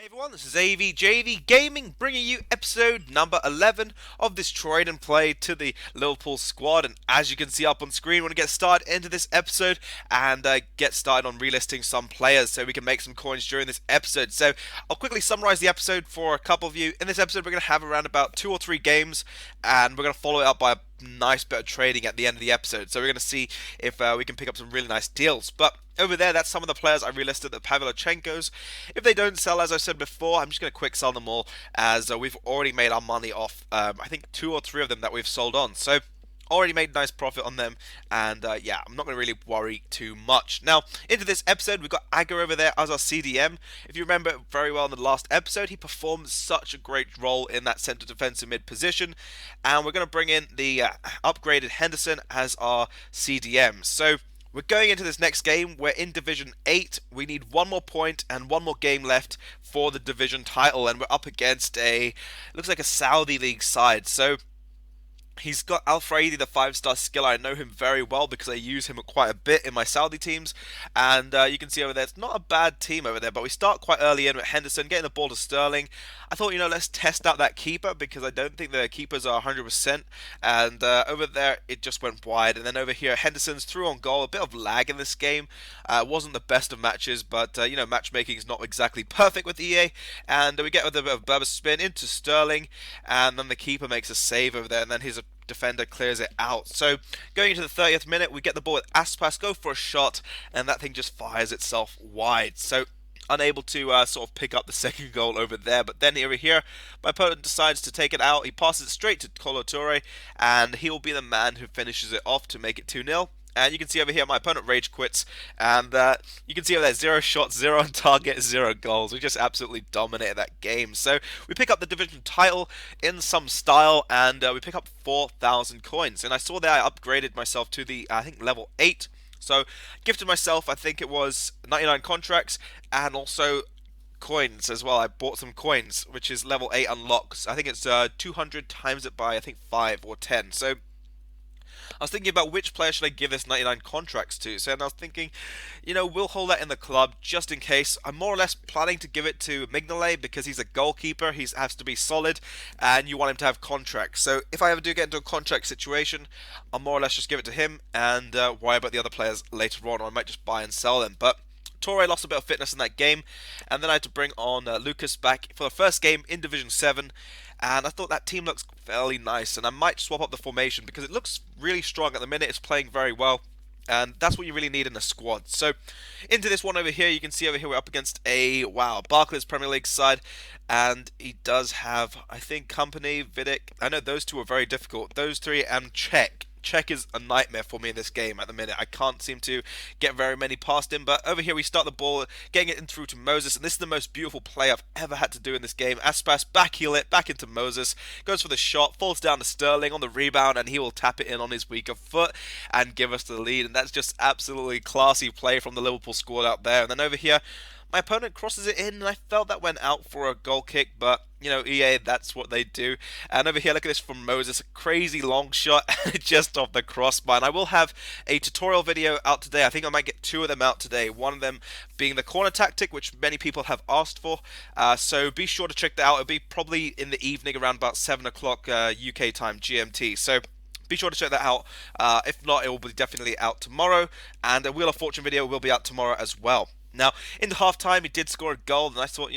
Everyone, this is AVJVGaming bringing you episode number 11 of this trade and play to the Liverpool squad. And as you can see up on screen, we're going to get started into this episode and get started on relisting some players so we can make some coins during this episode. So I'll quickly summarize the episode for a couple of you. In this episode, we're going to have around about 2 or 3 games, and we're going to follow it up by a nice bit of trading at the end of the episode. So we're going to see if we can pick up some really nice deals. But over there, that's some of the players I relisted, the Pavlyuchenkos. If they don't sell, as I said before, I'm just going to quick sell them all, as we've already made our money off, I think 2 or 3 of them that we've sold on. So already made a nice profit on them, and yeah, I'm not going to really worry too much. Now, into this episode, we've got Aga over there as our CDM. If you remember very well in the last episode, he performed such a great role in that centre defensive mid position, and we're going to bring in the upgraded Henderson as our CDM. So we're going into this next game. We're in Division 8. We need 1 more point and 1 more game left for the division title, and we're up against looks like a Saudi League side. So he's got Al-Fraidi, the 5-star skiller. I know him very well because I use him quite a bit in my Saudi teams. And you can see over there, it's not a bad team over there. But we start quite early in with Henderson, getting the ball to Sterling. I thought, let's test out that keeper because I don't think the keepers are 100%. And over there, it just went wide. And then over here, Henderson's through on goal. A bit of lag in this game. Wasn't the best of matches, but, matchmaking is not exactly perfect with EA. And we get with a bit of Berber spin into Sterling. And then the keeper makes a save over there. And then his defender clears it out. So going into the 30th minute, we get the ball with Aspas, go for a shot, and that thing just fires itself wide. So unable to sort of pick up the second goal over there. But then over here, my opponent decides to take it out. He passes it straight to Kolo Toure, and he'll be the man who finishes it off to make it 2-0. And you can see over here, my opponent rage quits. And you can see over there, 0 shots, 0 on target, 0 goals. We just absolutely dominated that game. So we pick up the division title in some style. And we pick up 4,000 coins. And I saw that I upgraded myself to the, I think, level 8. So gifted myself, I think it was 99 contracts. And also coins as well. I bought some coins, which is level 8 unlocks. I think it's 200 times it by, I think, 5 or 10. So I was thinking about which player should I give this 99 contracts to. So, and I was thinking, we'll hold that in the club just in case. I'm more or less planning to give it to Mignolet because he's a goalkeeper. He has to be solid, and you want him to have contracts. So if I ever do get into a contract situation, I'll more or less just give it to him and worry about the other players later on, or I might just buy and sell them. But Torre lost a bit of fitness in that game, and then I had to bring on Lucas back for the first game in Division 7, and I thought that team looks fairly nice, and I might swap up the formation because it looks really strong at the minute. It's playing very well, and that's what you really need in a squad. So into this one over here, you can see over here we're up against Barclays Premier League side, and he does have, I think, Company, Vidic. I know those 2 are very difficult. Those 3 and Czech. Czech is a nightmare for me in this game at the minute. I can't seem to get very many past him. But over here we start the ball, getting it in through to Moses. And this is the most beautiful play I've ever had to do in this game. Aspas backheel it back into Moses. Goes for the shot, falls down to Sterling on the rebound. And he will tap it in on his weaker foot and give us the lead. And that's just absolutely classy play from the Liverpool squad out there. And then over here, my opponent crosses it in, and I felt that went out for a goal kick, but, EA, that's what they do. And over here, look at this from Moses, a crazy long shot, just off the crossbar. And I will have a tutorial video out today. I think I might get 2 of them out today. One of them being the corner tactic, which many people have asked for. So be sure to check that out. It'll be probably in the evening around about 7 o'clock UK time, GMT. So be sure to check that out. If not, it will be definitely out tomorrow. And a Wheel of Fortune video will be out tomorrow as well. Now, in the half-time, he did score a goal, and I thought,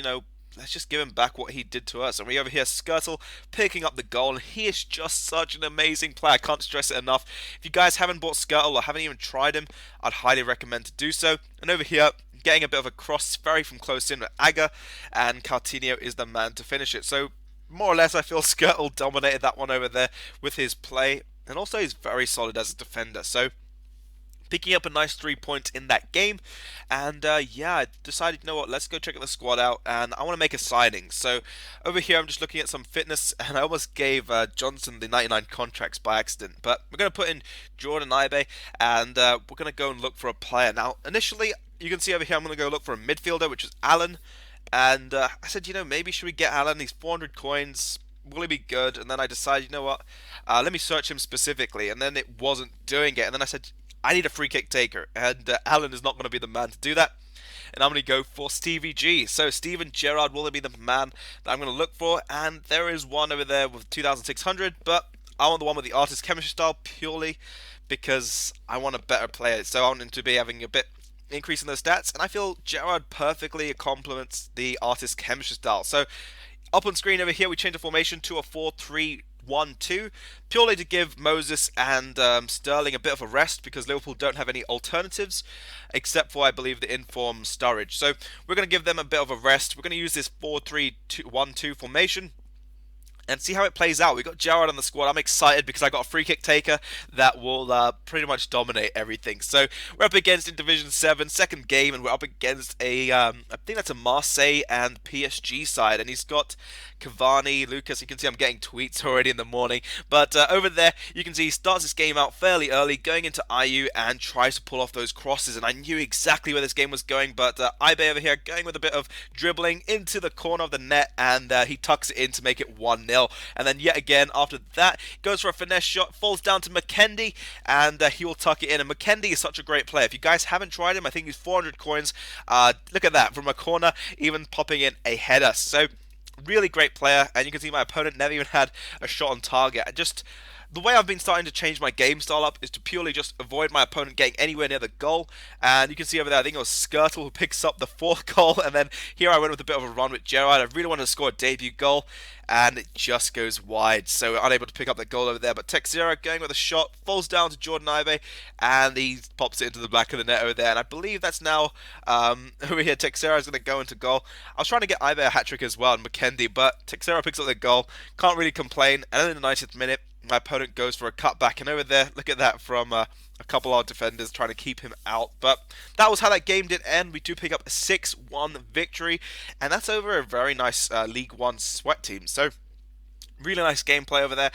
let's just give him back what he did to us. And we over here, Skirtle picking up the goal, and he is just such an amazing player. I can't stress it enough. If you guys haven't bought Skirtle or haven't even tried him, I'd highly recommend to do so. And over here, getting a bit of a cross, very from close in with Aga, and Coutinho is the man to finish it. So, more or less, I feel Skirtle dominated that one over there with his play, and also he's very solid as a defender. So picking up a nice 3 points in that game, and yeah, I decided, let's go check the squad out, and I want to make a signing. So over here, I'm just looking at some fitness, and I almost gave Johnson the 99 contracts by accident, but we're going to put in Jordan Ibe, and we're going to go and look for a player. Now, initially, you can see over here, I'm going to go look for a midfielder, which is Alan, and I said, maybe should we get Alan? He's 400 coins. Will he be good? And then I decided, let me search him specifically, and then it wasn't doing it, and then I said, I need a free kick taker, and Alan is not going to be the man to do that. and I'm going to go for Stevie G. So Steven Gerrard will be the man that I'm going to look for, and there is one over there with 2,600, but I want the one with the artist chemistry style purely because I want a better player. So I want him to be having a bit increase in those stats, and I feel Gerrard perfectly complements the artist chemistry style. So up on screen over here, we change the formation to a 4-3-1-2, purely to give Moses and Sterling a bit of a rest because Liverpool don't have any alternatives, except for, I believe, the informed Sturridge. So we're going to give them a bit of a rest. We're going to use this 4-3-1-2 formation and see how it plays out. We got Gerrard on the squad. I'm excited because I got a free kick taker that will pretty much dominate everything. So we're up against in Division 7, second game, and we're up against a, I think that's a Marseille and PSG side, and he's got Cavani, Lucas. You can see I'm getting tweets already in the morning, but over there you can see he starts this game out fairly early, going into IU and tries to pull off those crosses, and I knew exactly where this game was going, but Ibe over here going with a bit of dribbling into the corner of the net, and he tucks it in to make it 1-0. And then yet again, after that, goes for a finesse shot, falls down to McKendy, and he will tuck it in. And McKendy is such a great player. If you guys haven't tried him, I think he's 400 coins. Look at that, from a corner, even popping in a header. So, really great player, and you can see my opponent never even had a shot on target. The way I've been starting to change my game style up is to purely just avoid my opponent getting anywhere near the goal. And you can see over there, I think it was Skirtle who picks up the 4th goal. And then here I went with a bit of a run with Gerrard. I really wanted to score a debut goal, and it just goes wide. So unable to pick up the goal over there. But Texera going with a shot, falls down to Jordan Ibe, and he pops it into the back of the net over there. And I believe that's now, over here, Texera is going to go into goal. I was trying to get Ibe a hat-trick as well, and McKendy, but Texera picks up the goal. Can't really complain. And then in the 90th minute, my opponent goes for a cutback, and over there, look at that from a couple of defenders trying to keep him out. But that was how that game did end. We do pick up a 6-1 victory, and that's over a very nice League One sweat team. So really nice gameplay over there.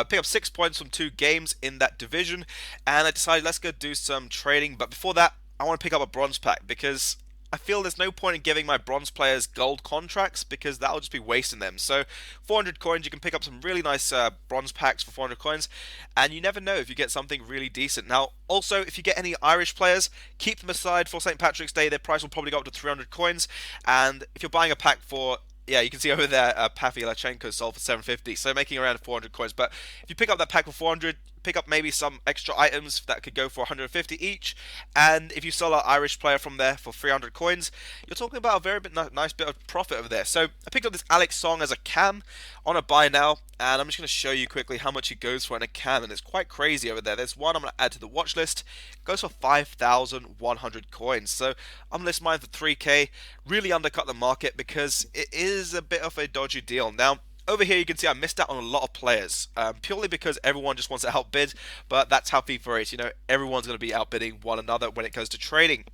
Pick up 6 points from 2 games in that division, and I decided let's go do some trading. But before that, I want to pick up a bronze pack because I feel there's no point in giving my bronze players gold contracts because that'll just be wasting them. So 400 coins, you can pick up some really nice bronze packs for 400 coins, and you never know if you get something really decent. Now, also, if you get any Irish players, keep them aside for St. Patrick's Day. Their price will probably go up to 300 coins, and if you're buying a pack for, yeah, you can see over there, Pavi Lachenko sold for 750, so making around 400 coins. But if you pick up that pack for 400, pick up maybe some extra items that could go for 150 each, and if you sell an Irish player from there for 300 coins, you're talking about a very nice bit of profit over there. So I picked up this Alex Song as a cam on a buy now, and I'm just going to show you quickly how much he goes for in a cam, and it's quite crazy over there. There's one I'm going to add to the watch list. It goes for 5,100 coins, so I'm list mine for 3k. Really undercut the market because it is a bit of a dodgy deal. Now, over here you can see I missed out on a lot of players, purely because everyone just wants to outbid, but that's how FIFA is, you know, everyone's going to be outbidding one another when it comes to trading.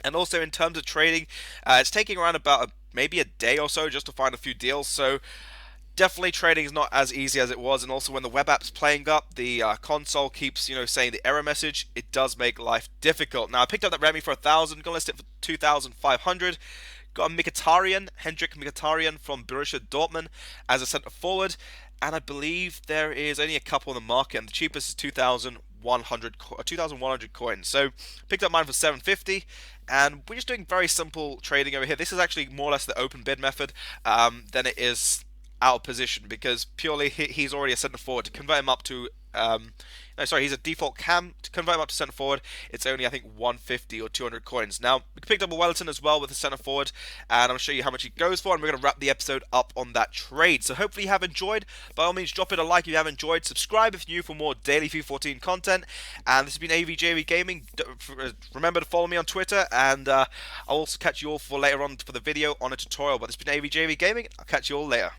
And also in terms of trading, it's taking around about maybe a day or so just to find a few deals, so definitely trading is not as easy as it was, and also when the web app's playing up, the console keeps, you know, saying the error message, it does make life difficult. Now I picked up that Remy for 1,000, gonna list it for 2,500. Got a Mkhitaryan, Hendrik Mkhitaryan from Borussia Dortmund as a centre forward, and I believe there is only a couple on the market, and the cheapest is 2,100 coins. So picked up mine for 750, and we're just doing very simple trading over here. This is actually more or less the open bid method than it is out of position, because purely he's already a centre forward. To convert him up to no, sorry, he's a default cam. To convert him up to centre forward, it's only, I think, 150 or 200 coins. Now, we picked up a Wellington as well with the centre forward, and I'm going to show you how much he goes for, and we're going to wrap the episode up on that trade. So hopefully you have enjoyed. By all means, drop it a like if you have enjoyed. Subscribe if you're new for more daily FIFA 14 content. And this has been AVJVGaming. Remember to follow me on Twitter, and I'll also catch you all for later on for the video on a tutorial. But this has been AVJVGaming. I'll catch you all later.